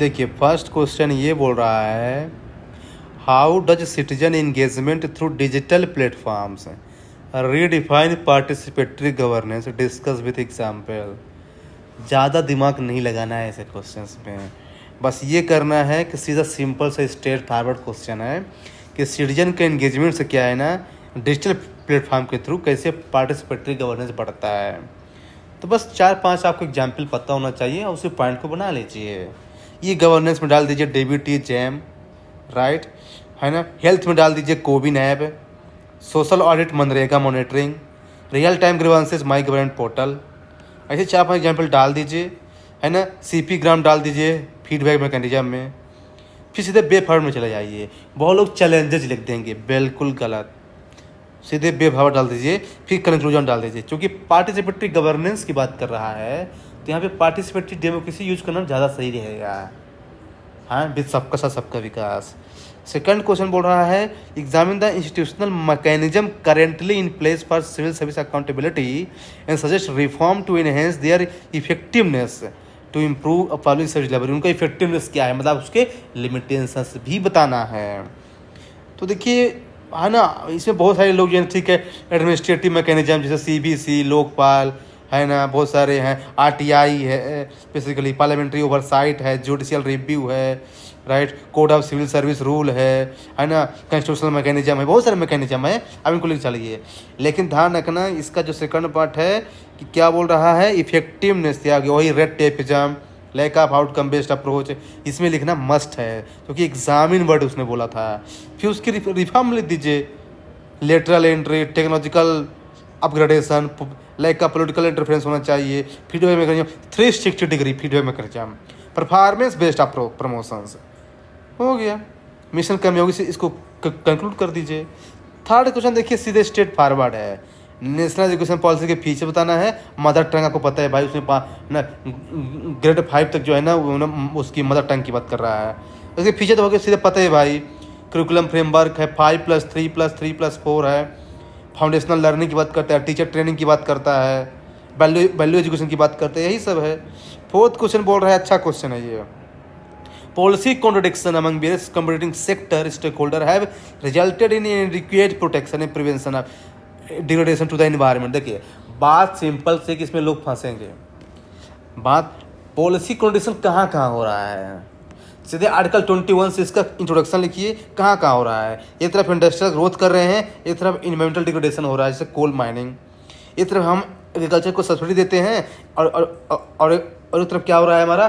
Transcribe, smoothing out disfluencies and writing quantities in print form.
देखिए first question ये बोल रहा है, how does citizen engagement through digital platforms redefine participatory governance, discuss with example. ज़्यादा दिमाग नहीं लगाना है ऐसे क्वेश्चंस में, बस ये करना है कि सीधा सिंपल से स्ट्रेट फॉरवर्ड क्वेश्चन है कि सिटीजन के एंगेजमेंट से क्या है ना, डिजिटल प्लेटफॉर्म के थ्रू कैसे पार्टिसिपेटरी गवर्नेंस बढ़ता है। तो बस 4-5 आपको एग्जाम्पल पता होना चाहिए और उसी पॉइंट को बना लीजिए। ये गवर्नेंस में डाल दीजिए डीबीटी जैम, राइट है ना। हेल्थ में डाल दीजिए CoWIN app, social audit MNREGA monitoring, real time grievances my government portal. ऐसे 4-5 एग्जाम्पल डाल दीजिए, है ना। सीपी ग्राम डाल दीजिए फीडबैक मैकेनिज्म में। फिर सीधे बे फॉरवर्ड में चले जाइए। बहुत लोग चैलेंजेस लिख देंगे, बिल्कुल गलत। सीधे बे फॉरवर्ड डाल दीजिए, फिर कंक्लूजन डाल दीजिए। क्योंकि पार्टिसिपेटरी गवर्नेंस की बात कर रहा है तो यहाँ पे पार्टिसिपेटरी डेमोक्रेसी यूज करना ज़्यादा सही रहेगा। हाँ, विद सबका साथ सबका विकास। सेकंड क्वेश्चन बोल रहा है, examine the institutional mechanism currently in place for civil service accountability and suggest reform to enhance their effectiveness to improve public service delivery. उनका इफेक्टिवनेस क्या है, मतलब उसके लिमिटेशंस भी बताना है। तो देखिए है ना, इसमें बहुत सारे लोग जो ठीक है, एडमिनिस्ट्रेटिव मैकेनिज्म जैसे सीबीसी, लोकपाल है ना, बहुत सारे हैं, आरटीआई है, बेसिकली पार्लियामेंट्री ओवरसाइट है, जुडिशियल रिव्यू है, right, code of civil service rule है ना, कॉन्स्टिट्यूशनल मैकेनिज्म है, बहुत सारे मैकेनिज्म है, अब इनको लिख चलिए। लेकिन ध्यान रखना इसका जो सेकंड पार्ट है कि क्या बोल रहा है, इफेक्टिवनेस आ गया, वही red tapism, lack of outcome based approach, इसमें लिखना मस्ट है क्योंकि एग्जामिन वर्ड उसने बोला था। फिर उसकी रिफॉर्म लिख दीजिए, lateral entry, technological upgradation, lack of political interference होना चाहिए, feedback mechanism 360 degree feedback mechanism, performance based approach promotions. हो गया, मिशन कर्मयोगी से इसको कंक्लूड कर दीजिए। थर्ड क्वेश्चन देखिए सीधे स्ट्रेट फॉरवर्ड है, नेशनल एजुकेशन पॉलिसी के फीचर बताना है। मदर टंग आपको पता है भाई, उसमें ना ग्रेड 5 तक जो है ना उसकी मदर टंग की बात कर रहा है। उसके फीचर तो हो गए सीधे पता है भाई, करिकुलम फ्रेमवर्क है, 5+3+3+4 है, फाउंडेशनल लर्निंग की बात करता है, टीचर ट्रेनिंग की बात करता है, वैल्यू एजुकेशन की बात करते हैं, यही सब है। फोर्थ क्वेश्चन बोल रहा है, अच्छा क्वेश्चन है ये, policy contradiction among various competing sector stakeholder have resulted in inadequate protection and prevention of degradation to the environment। देखिए बात सिंपल से कि इसमें लोग फंसेंगे। बात पॉलिसी कॉन्ट्रडिक्शन कहाँ कहाँ हो रहा है, सीधे आर्टिकल 21 से इसका इंट्रोडक्शन लिखिए, कहाँ कहाँ हो रहा है। एक तरफ इंडस्ट्रियल ग्रोथ कर रहे हैं, एक तरफ इन्वायरमेंटल डिग्रेडेशन हो रहा है जैसे कोल माइनिंग, एक तरफ हम एग्रीकल्चर को सब्सिडी देते हैं और एक तरफ क्या हो रहा है हमारा